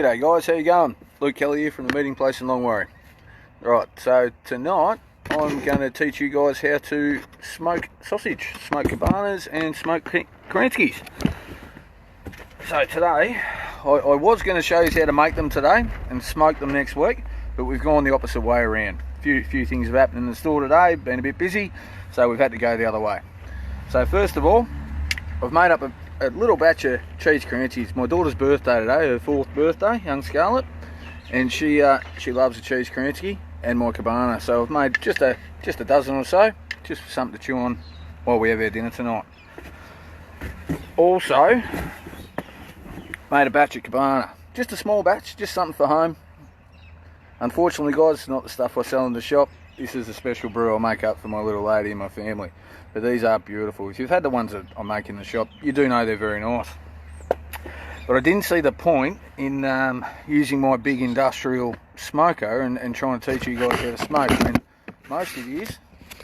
G'day guys, how you going? Luke Kelly here from the meeting place in Longwarry. Right, so tonight I'm going to teach you guys how to smoke sausage, smoke kabanas and smoke kranskis. So today, I was going to show you how to make them today and smoke them next week, but we've gone the opposite way around. A few things have happened in the store today, been a bit busy, so we've had to go the other way. So first of all, I've made up a little batch of cheese kranskis. My daughter's birthday today, her 4th birthday, young Scarlett, and she loves a cheese kranski and my kabana. So I've made just a dozen or so, just for something to chew on while we have our dinner tonight. Also, made a batch of kabana, just a small batch, just something for home. Unfortunately, guys, it's not the stuff I sell in the shop. This is a special brew I make up for my little lady and my family. But these are beautiful. If you've had the ones that I make in the shop, you do know they're very nice. But I didn't see the point in using my big industrial smoker and trying to teach you guys how to smoke when most of you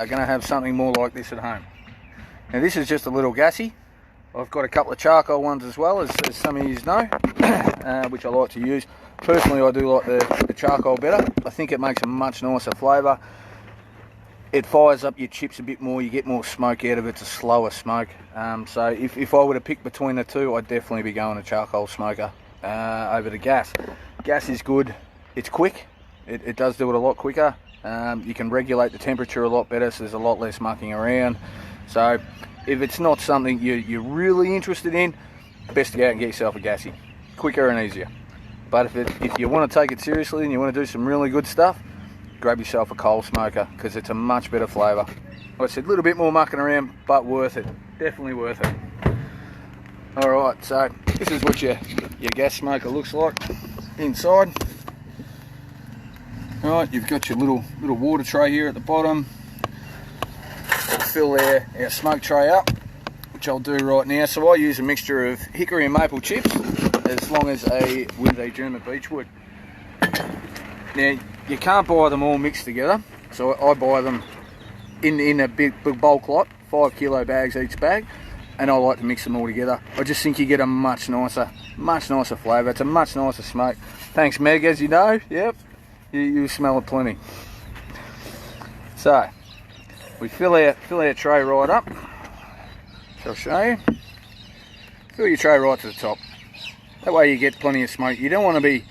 are going to have something more like this at home. Now this is just a little gassy. I've got a couple of charcoal ones as well, as some of you know, which I like to use. Personally, I do like the charcoal better. I think it makes a much nicer flavour. It fires up your chips a bit more, you get more smoke out of it. It's a slower smoke. So if I were to pick between the two, I'd definitely be going a charcoal smoker over the gas. Gas is good, it's quick, it does do it a lot quicker. You can regulate the temperature a lot better, so there's a lot less mucking around. So if it's not something you're really interested in, best to go out and get yourself a gassy. Quicker and easier. But if you want to take it seriously and you want to do some really good stuff, grab yourself a coal smoker, because it's a much better flavour. Like I said, a little bit more mucking around, but worth it. Definitely worth it. Alright, so this is what your gas smoker looks like inside. Alright, you've got your little water tray here at the bottom. We'll fill our smoke tray up, which I'll do right now. So I use a mixture of hickory and maple chips, as long as with a German beechwood. Now, you can't buy them all mixed together, so I buy them in a big bulk lot, 5 kilo bags each bag, and I like to mix them all together. I just think you get a much nicer flavour. It's a much nicer smoke. Thanks, Meg, as you know. Yep, you smell it plenty. So we fill our tray right up. So I'll show you. Fill your tray right to the top. That way you get plenty of smoke. You don't want to be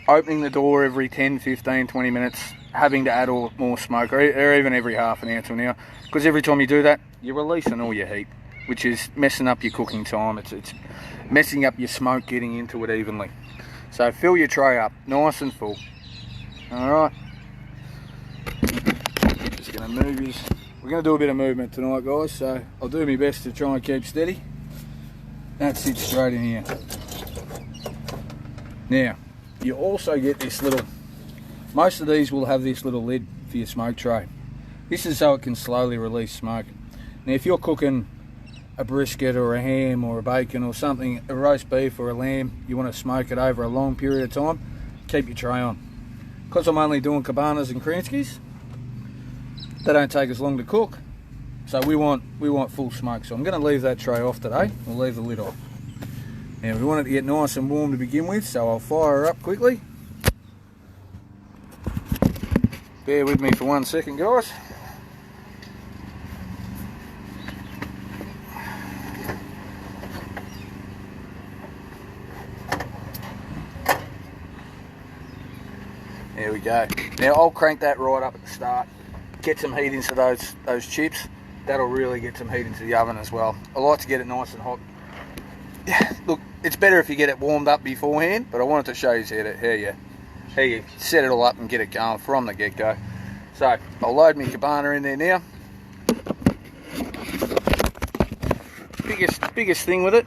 opening the door every 10, 15, 20 minutes, having to add more smoke, or even every half an hour to an hour, because every time you do that, you're releasing all your heat, which is messing up your cooking time. It's messing up your smoke getting into it evenly. So fill your tray up, nice and full. Alright. Just going to move these. We're going to do a bit of movement tonight, guys, so I'll do my best to try and keep steady. That sits straight in here. Now, you also get this most of these will have this little lid for your smoke tray. This is so it can slowly release smoke. Now if you're cooking a brisket or a ham or a bacon or something, a roast beef or a lamb, you want to smoke it over a long period of time, keep your tray on. Because I'm only doing kabanas and kranskis, they don't take as long to cook, so we want full smoke. So I'm going to leave that tray off today. We'll leave the lid off. Now we want it to get nice and warm to begin with, so I'll fire her up quickly. Bear with me for 1 second, guys. There we go. Now I'll crank that right up at the start. Get some heat into those chips. That'll really get some heat into the oven as well. I like to get it nice and hot. Look, it's better if you get it warmed up beforehand, but I wanted to show you how you set it all up and get it going from the get-go. So I'll load my kabana in there now. Biggest thing with it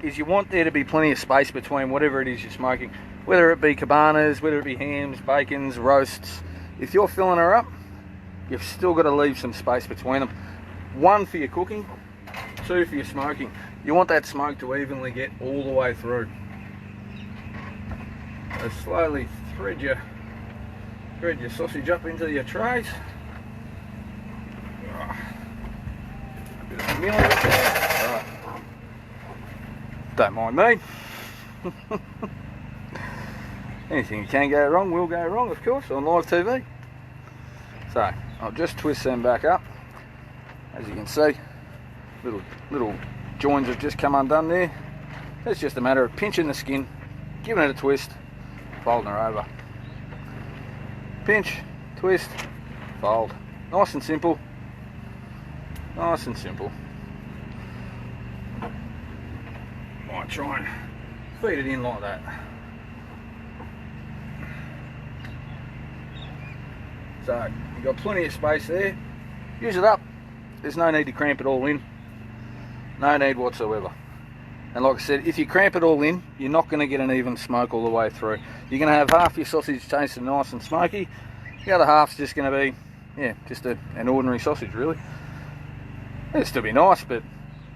is you want there to be plenty of space between whatever it is you're smoking, whether it be kabanas, whether it be hams, bacons, roasts. If you're filling her up, you've still got to leave some space between them. 1 for your cooking, 2 for your smoking. You want that smoke to evenly get all the way through. So slowly thread your sausage up into your trays. A bit of milling. Right. Don't mind me. Anything can go wrong will go wrong, of course, on live TV. So I'll just twist them back up. As you can see, little joins have just come undone there. It's just a matter of pinching the skin, giving it a twist, folding her over. Pinch, twist, fold. Nice and simple. Nice and simple. Might try and feed it in like that. So you've got plenty of space there. Use it up. There's no need to cramp it all in. No need whatsoever. And like I said, if you cramp it all in, you're not going to get an even smoke all the way through. You're going to have half your sausage tasting nice and smoky. The other half's just going to be, yeah, just an ordinary sausage really. It'll still be nice, but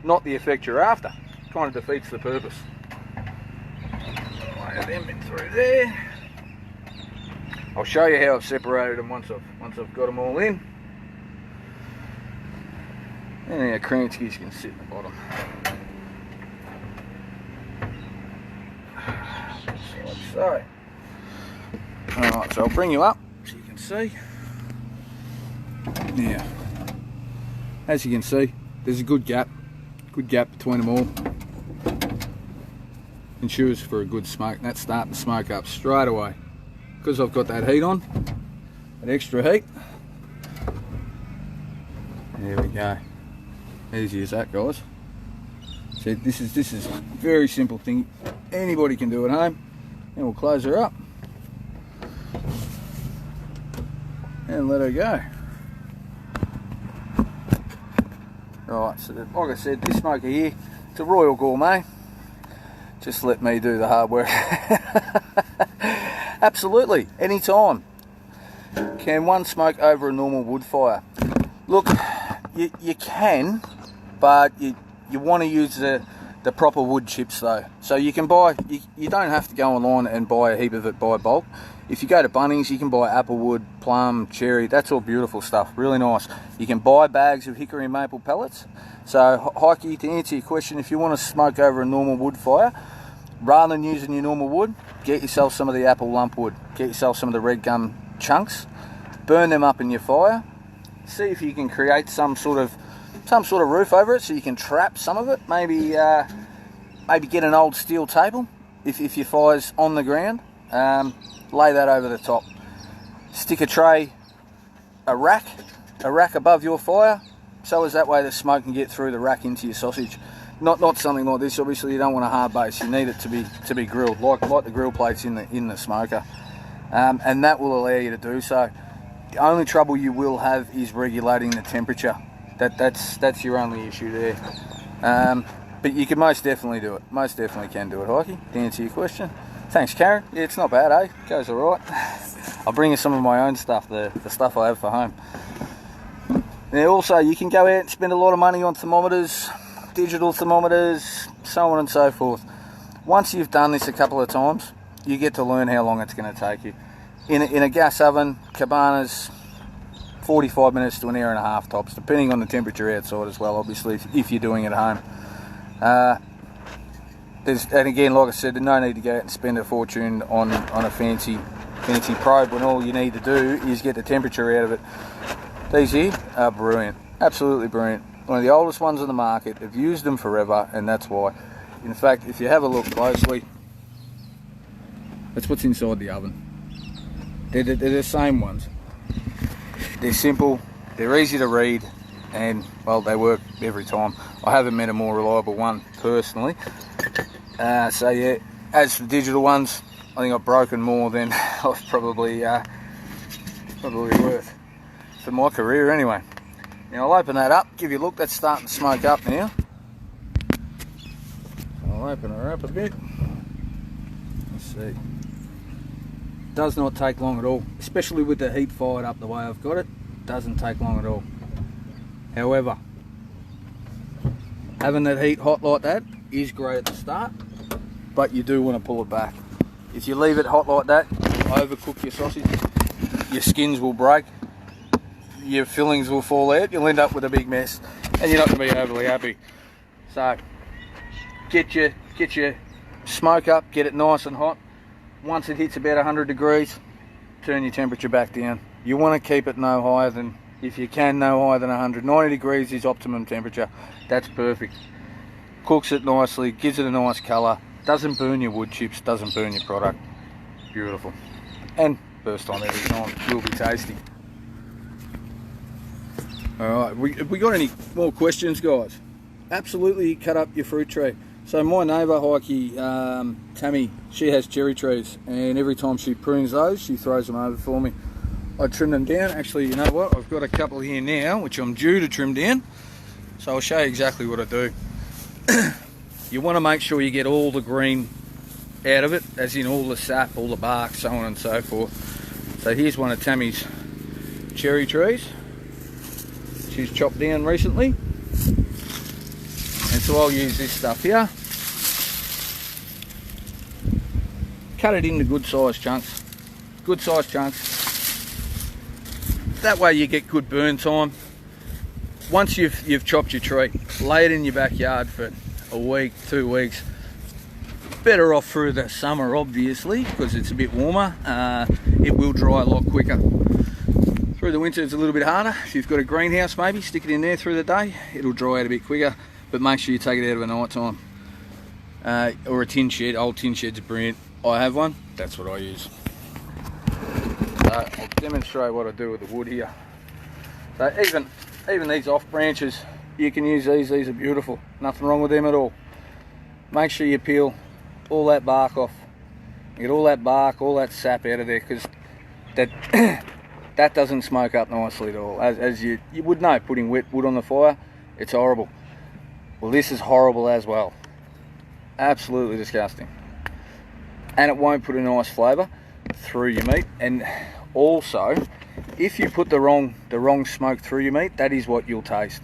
not the effect you're after. Kind of defeats the purpose. Lay them in through there. I'll show you how I've separated them once I've got them all in. And our kranskis can sit in the bottom. Just like so. Alright, so I'll bring you up so you can see. Now, as you can see, there's a good gap between them all. Ensures for a good smoke, and that's starting to smoke up straight away. Because I've got that heat on, that extra heat. There we go. Easy as that, guys. So this is a very simple thing. Anybody can do at home. And we'll close her up and let her go. Right, so like I said, this smoker here, it's a Royal Gourmet. Just let me do the hard work. Absolutely, anytime. Can one smoke over a normal wood fire? Look, you can, but you want to use the proper wood chips though. So you can buy, you don't have to go online and buy a heap of it by bulk. If you go to Bunnings, you can buy applewood, plum, cherry, that's all beautiful stuff, really nice. You can buy bags of hickory and maple pellets. So Heike, to answer your question, if you want to smoke over a normal wood fire, rather than using your normal wood, get yourself some of the apple lump wood, get yourself some of the red gum chunks, burn them up in your fire, see if you can create some sort of roof over it so you can trap some of it. Maybe get an old steel table if your fire's on the ground, lay that over the top. Stick a tray, a rack above your fire, so as that way the smoke can get through the rack into your sausage. Not something like this. Obviously, you don't want a hard base. You need it to be grilled, like the grill plates in the smoker, and that will allow you to do so. The only trouble you will have is regulating the temperature. That's your only issue there. But you can most definitely do it. Most definitely can do it, Heike, to answer your question. Thanks, Karen. Yeah, it's not bad, eh? Goes all right. I'll bring you some of my own stuff, the stuff I have for home. Now, also, you can go out and spend a lot of money on thermometers, digital thermometers, so on and so forth. Once you've done this a couple of times, you get to learn how long it's going to take you. In a gas oven, cabanas, 45 minutes to an hour and a half tops, depending on the temperature outside as well, obviously, if you're doing it at home. And again, like I said, there's no need to go out and spend a fortune on a fancy probe when all you need to do is get the temperature out of it. These here are brilliant, absolutely brilliant. One of the oldest ones on the market. They've used them forever, and that's why. In fact, if you have a look closely, that's what's inside the oven. They're the same ones. They're simple, they're easy to read, and well, they work every time. I haven't met a more reliable one personally. So yeah, as for digital ones, I think I've broken more than I've probably worth for my career anyway. Now I'll open that up, give you a look. That's starting to smoke up now. I'll open her up a bit. Let's see. Does not take long at all, especially with the heat fired up the way I've got it. Doesn't take long at all. However, having that heat hot like that is great at the start, but you do want to pull it back. If you leave it hot like that, overcook your sausage, your skins will break, your fillings will fall out, you'll end up with a big mess, and you're not going to be overly happy. So get your smoke up, get it nice and hot. once it hits about 100 degrees, turn your temperature back down. You want to keep it no higher than, if you can, no higher than 190 degrees is optimum temperature. That's perfect. Cooks it nicely, gives it a nice colour, doesn't burn your wood chips, doesn't burn your product. Beautiful. And first time every time, will be tasty. Alright, we got any more questions, guys? Absolutely cut up your fruit tree. So my neighbour, Heike, Tammy, she has cherry trees, and every time she prunes those, she throws them over for me. I trim them down. Actually, you know what? I've got a couple here now, which I'm due to trim down. So I'll show you exactly what I do. You want to make sure you get all the green out of it, as in all the sap, all the bark, so on and so forth. So here's one of Tammy's cherry trees. She's chopped down recently. And so I'll use this stuff here. Cut it into good sized chunks. Good sized chunks. That way you get good burn time. Once you've chopped your tree, lay it in your backyard for a week, 2 weeks. Better off through the summer, obviously, because it's a bit warmer. It will dry a lot quicker. Through the winter it's a little bit harder. If you've got a greenhouse, maybe stick it in there through the day. It'll dry out a bit quicker, but make sure you take it out of a night time. Or a tin shed. Old tin sheds are brilliant. I have one. That's what I use. So I'll demonstrate what I do with the wood here. So even these off branches, you can use these. These are beautiful. Nothing wrong with them at all. Make sure you peel all that bark off. Get all that bark, all that sap out of there, because that that doesn't smoke up nicely at all. As you would know, putting wet wood on the fire, it's horrible. Well, this is horrible as well. Absolutely disgusting. And it won't put a nice flavour through your meat. And also, if you put the wrong smoke through your meat, that is what you'll taste.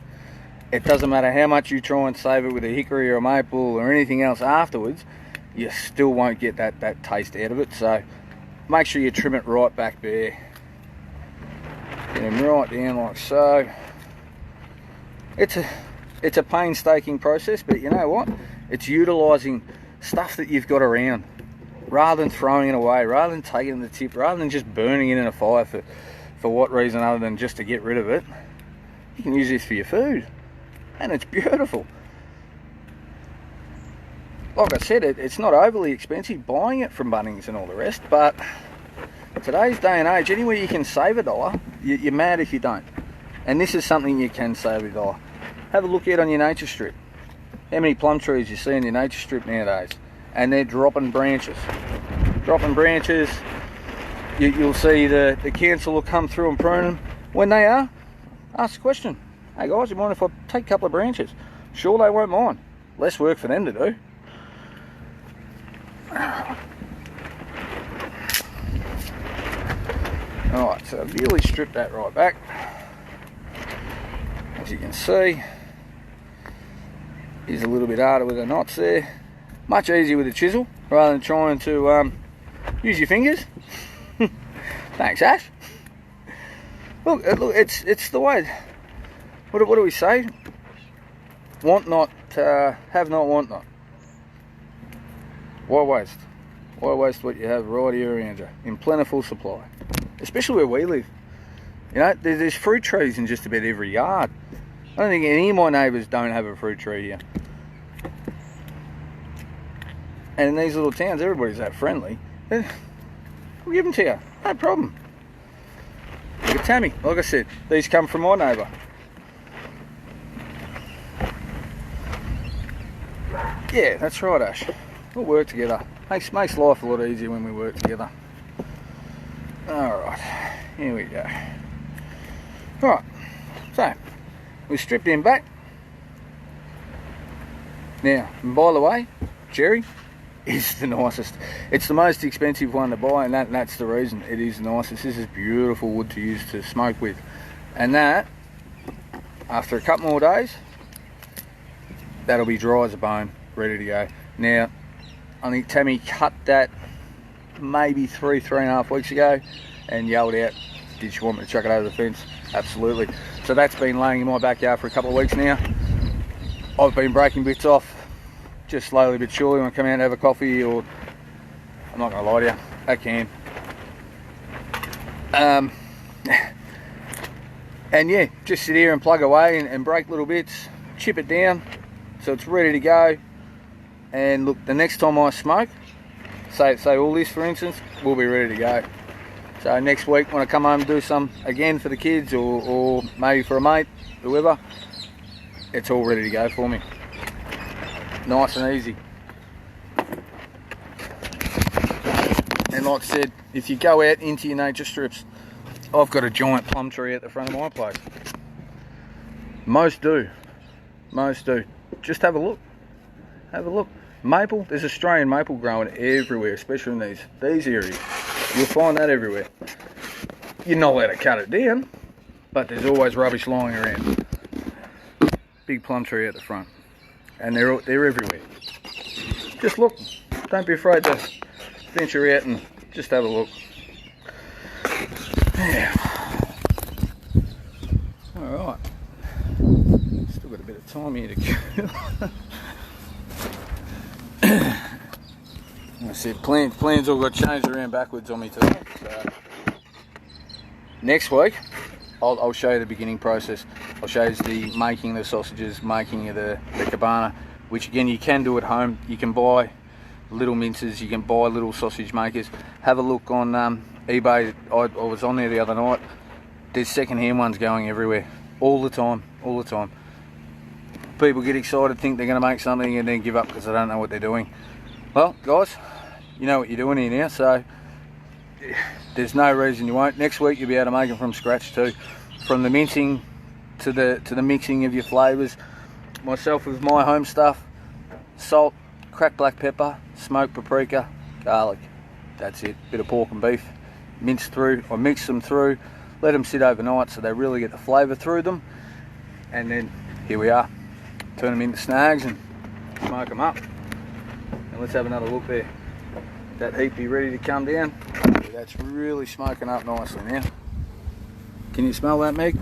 It doesn't matter how much you try and save it with a hickory or a maple or anything else afterwards, you still won't get that taste out of it. So make sure you trim it right back bare. Get them right down like so. It's a painstaking process, but you know what? It's utilising stuff that you've got around, rather than throwing it away, rather than taking the tip, rather than just burning it in a fire for what reason other than just to get rid of it. You can use this for your food, and it's beautiful. Like I said, it's not overly expensive buying it from Bunnings and all the rest, but today's day and age, anywhere you can save $1, you're mad if you don't. And this is something you can save $1. Have a look out on your nature strip. How many plum trees you see in your nature strip nowadays? And they're dropping branches. Dropping branches. You'll see the council will come through and prune them. When they are, ask the question, hey guys, you mind if I take a couple of branches? Sure, they won't mind. Less work for them to do. Alright, so I've really stripped that right back. As you can see, is a little bit harder with the knots there. Much easier with a chisel rather than trying to use your fingers. Thanks, Ash. Look, it's the way. What do we say? Want not, have not, want not. Why waste? Why waste what you have right here around you in plentiful supply? Especially where we live. You know, there's fruit trees in just about every yard. I don't think any of my neighbours don't have a fruit tree here. And in these little towns, everybody's that friendly. We'll give them to you, no problem. Look at Tammy, like I said, these come from my neighbour. Yeah, that's right, Ash. We'll work together. Makes life a lot easier when we work together. Alright, here we go. Right, so we stripped him back. Now, and by the way, cherry is the nicest. It's the most expensive one to buy, and that's the reason it is the nicest. This is beautiful wood to use to smoke with. And that, after a couple more days, that'll be dry as a bone, ready to go. Now, I think Tammy cut that maybe 3.5 weeks ago and yelled out, did she want me to chuck it over the fence? Absolutely. So that's been laying in my backyard for a couple of weeks now. I've been breaking bits off just slowly but surely when I come out and have a coffee or I'm not gonna lie to you, I can. And yeah, just sit here and plug away and break little bits, chip it down so it's ready to go. And look, the next time I smoke, say all this for instance, we'll be ready to go. So next week when I come home and do some again for the kids or maybe for a mate, whoever, it's all ready to go for me. Nice and easy. And like I said, if you go out into your nature strips, I've got a giant plum tree at the front of my place. Most do. Just have a look. Have a look. Maple, there's Australian maple growing everywhere, especially in these areas. You'll find that everywhere. You're not allowed to cut it down, but there's always rubbish lying around. Big plum tree at the front. And they're everywhere. Just look. Don't be afraid to venture out and just have a look. Yeah. Alright. Still got a bit of time here to go. I said plans all got changed around backwards on me today. So next week I'll show you the beginning process. I'll show you the making of the sausages, making of the kabana, which again you can do at home. You can buy little mincers, you can buy little sausage makers. Have a look on eBay. I was on there the other night. There's second-hand ones going everywhere, all the time. People get excited, think they're going to make something, and then give up because they don't know what they're doing. Well, guys, you know what you're doing here now, so there's no reason you won't. Next week you'll be able to make them from scratch too, from the mincing to the mixing of your flavours. Myself with my home stuff: salt, cracked black pepper, smoked paprika, garlic. That's it. Bit of pork and beef. Mince through, or mix them through, let them sit overnight so they really get the flavour through them, and then here we are. Turn them into snags and smoke them up. And let's have another look there. That heat be ready to come down. That's really smoking up nicely now. Can you smell that, Meg?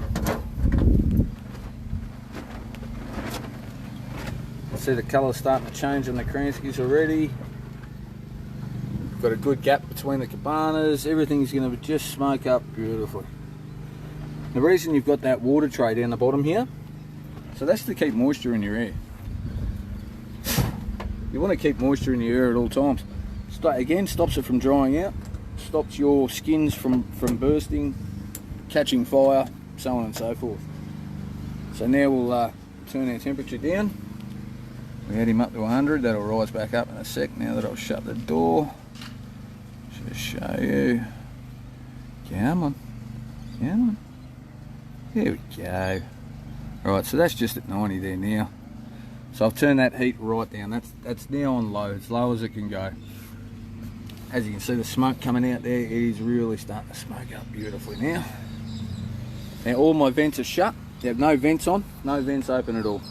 I see the colour starting to change on the kranskis already. Got a good gap between the cabanas. Everything's going to just smoke up beautifully. The reason you've got that water tray down the bottom here, so that's to keep moisture in your air. You want to keep moisture in your air at all times. Again, stops it from drying out, stops your skins from bursting, catching fire, so on and so forth. So now we'll turn our temperature down. We had him up to 100. That'll rise back up in a sec now that I'll shut the door. Just show you. Come on. There we go. Right, so that's just at 90 there now. So I've turned that heat right down. That's now on low, as low as it can go. As you can see, the smoke coming out there, it is really starting to smoke up beautifully now. Now all my vents are shut. You have no vents on, no vents open at all.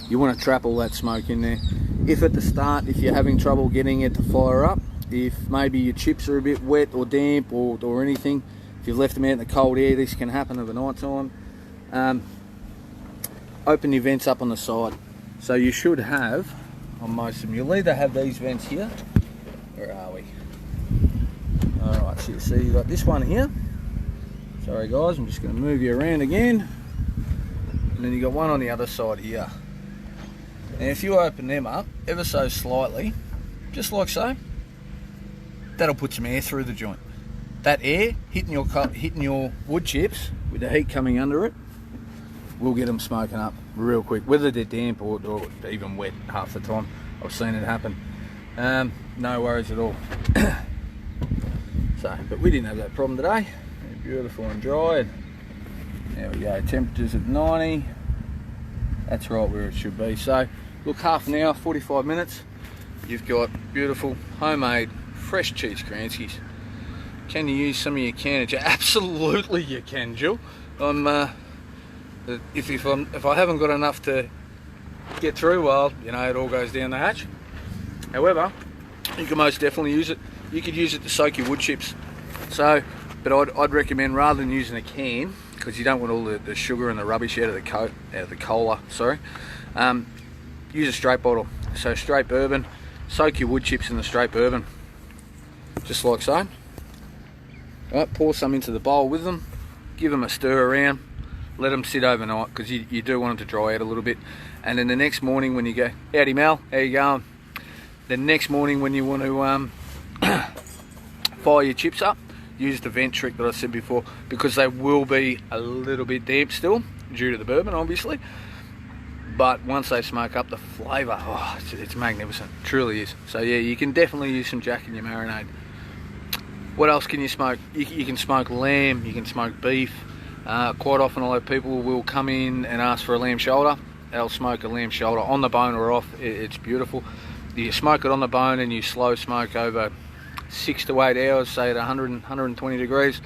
You want to trap all that smoke in there. If at the start, if you're having trouble getting it to fire up, if maybe your chips are a bit wet or damp or anything, if you've left them out in the cold air, this can happen over night time. Open your vents up on the side. So you should have, on most of them, you'll either have these vents here. Where are we? Alright, so you see you've got this one here. Sorry guys, I'm just going to move you around again. And then you've got one on the other side here. Now if you open them up ever so slightly, just like so, that'll put some air through the joint. That air hitting your wood chips with the heat coming under it will get them smoking up real quick, whether they're damp or even wet half the time. I've seen it happen. No worries at all. So, but we didn't have that problem today. They're beautiful and dry. There we go, temperature's at 90. That's right where it should be. So, look, half an hour, 45 minutes. You've got beautiful, homemade, fresh cheese kranskis. Can you use some of your cannage? Absolutely you can, Jill. If I haven't got enough to get through, well, you know, it all goes down the hatch. However, you can most definitely use it. You could use it to soak your wood chips. So, but I'd recommend, rather than using a can, because you don't want all the sugar and the rubbish out of the cola. Sorry, use a straight bottle. So straight bourbon. Soak your wood chips in the straight bourbon. just like so. Right, pour some into the bowl with them, give them a stir around, let them sit overnight, because you do want them to dry out a little bit. And then the next morning when you go, howdy Mel, how you going? The next morning when you want to fire your chips up, use the vent trick that I said before, because they will be a little bit damp still due to the bourbon obviously, but once they smoke up, the flavour, oh, it's magnificent, it truly is. So yeah, you can definitely use some Jack in your marinade. What else can you smoke? You can smoke lamb, you can smoke beef. Quite often a lot of people will come in and ask for a lamb shoulder. They'll smoke a lamb shoulder on the bone or off. It's beautiful. You smoke it on the bone and you slow smoke over 6 to 8 hours, say at 100, 120 degrees.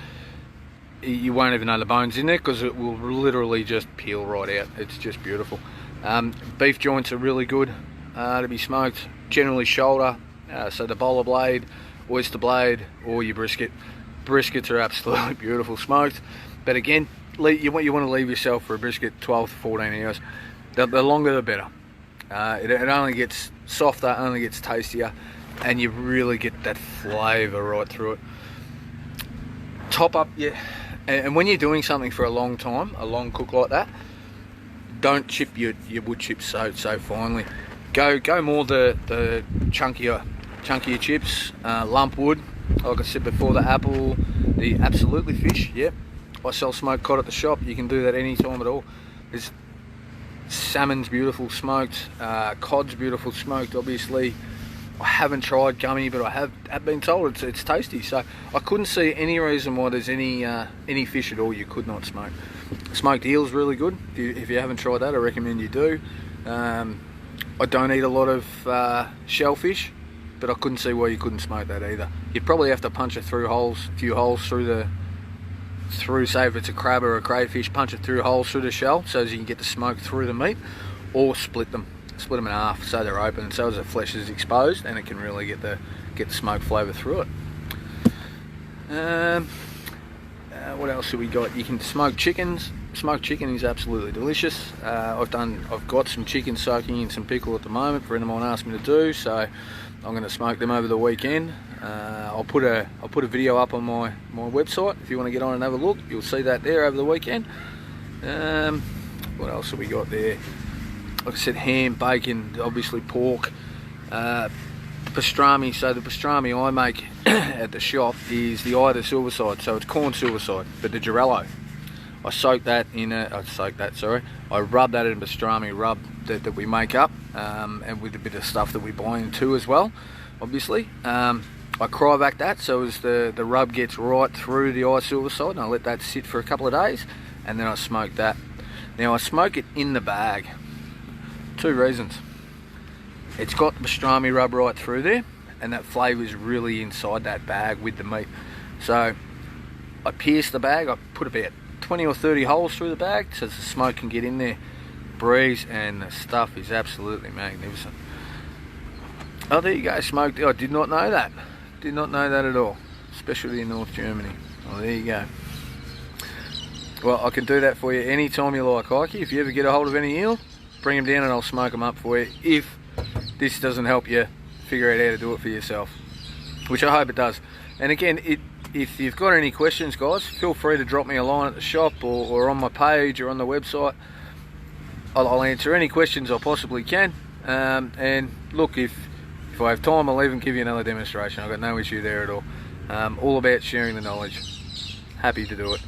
You won't even know the bone's in there, because it will literally just peel right out. It's just beautiful. Beef joints are really good to be smoked. Generally shoulder, so the bowler blade, oyster blade, or your brisket. Briskets are absolutely beautiful smoked, but again, you want to leave yourself for a brisket 12 to 14 hours. The longer the better. It only gets softer, only gets tastier, and you really get that flavour right through it. Top up, yeah. And when you're doing something for a long time, a long cook like that, don't chip your wood chips so finely. Go more the chunkier chips, lump wood. Like I said before, the apple, the absolutely fish. Yep, I sell smoked cod at the shop. You can do that any time at all. There's salmon's beautiful smoked, cod's beautiful smoked. Obviously, I haven't tried gummy, but I have been told it's tasty. So I couldn't see any reason why there's any fish at all you could not smoke. Smoked eel's really good. If you haven't tried that, I recommend you do. I don't eat a lot of shellfish, but I couldn't see why you couldn't smoke that either. You'd probably have to punch it through holes, a few holes through say if it's a crab or a crayfish, punch it through holes through the shell so as you can get the smoke through the meat, or split them in half so they're open, so as the flesh is exposed and it can really get the smoke flavour through it. What else have we got? You can smoke chickens. Smoked chicken is absolutely delicious. I've got some chicken soaking in some pickle at the moment. A friend of mine asked me to do, so I'm going to smoke them over the weekend. I'll put a video up on my website if you want to get on and have a look. You'll see that there over the weekend. What else have we got there? Like I said, ham, bacon, obviously pork, pastrami. So the pastrami I make at the shop is the eye of the silverside, so it's corn silverside, but the Girello. I rub that in a pastrami rub that we make up, and with a bit of stuff that we buy in too as well, obviously. I cryovac that so as the rub gets right through the eye silverside, and I let that sit for a couple of days, and then I smoke that. Now I smoke it in the bag. 2 reasons. It's got the pastrami rub right through there, and that flavour is really inside that bag with the meat. So I pierce the bag, I put about 20 or 30 holes through the bag so the smoke can get in there, breeze, and the stuff is absolutely magnificent. Oh, there you go, smoked. I did not know that. Did not know that at all. Especially in North Germany. Oh, there you go. Well, I can do that for you anytime you like, Heike. If you ever get a hold of any eel, bring them down and I'll smoke them up for you, if this doesn't help you figure out how to do it for yourself, which I hope it does. And again, if you've got any questions, guys, feel free to drop me a line at the shop or on my page or on the website. I'll answer any questions I possibly can. And look, if I have time, I'll even give you another demonstration. I've got no issue there at all. All about sharing the knowledge. Happy to do it.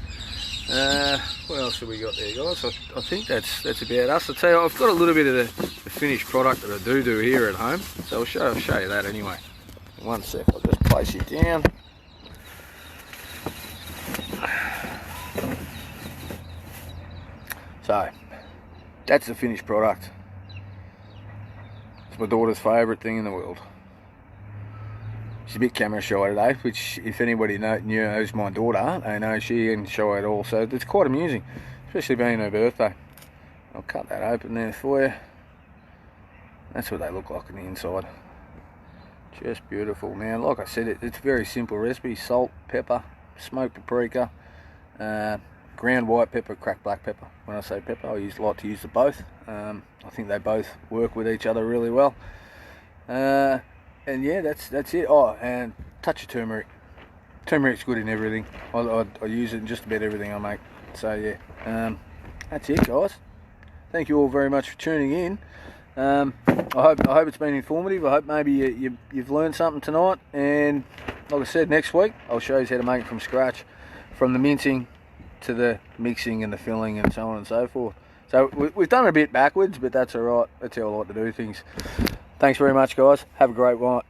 What else have we got there, guys? I think that's about us. I'll tell you, I've got a little bit of the finished product that I do here at home, so I'll show you that anyway. One sec, I'll just place it down. So that's the finished product. It's my daughter's favourite thing in the world. She's a bit camera shy today, which if anybody knows my daughter, they know she ain't shy at all, so it's quite amusing, especially being her birthday. I'll cut that open there for you. That's what they look like on the inside. Just beautiful. Now, like I said, it's a very simple recipe. Salt, pepper, smoked paprika, ground white pepper, cracked black pepper. When I say pepper, I like to use the both. I think they both work with each other really well. And yeah, that's it. Oh, and touch of turmeric. Turmeric's good in everything. I use it in just about everything I make. So yeah, that's it, guys. Thank you all very much for tuning in. I hope it's been informative. I hope maybe you've learned something tonight. And like I said, next week I'll show you how to make it from scratch, from the mincing to the mixing and the filling and so on and so forth. So we've done it a bit backwards, but that's all right. That's how I like to do things. Thanks very much, guys. Have a great night.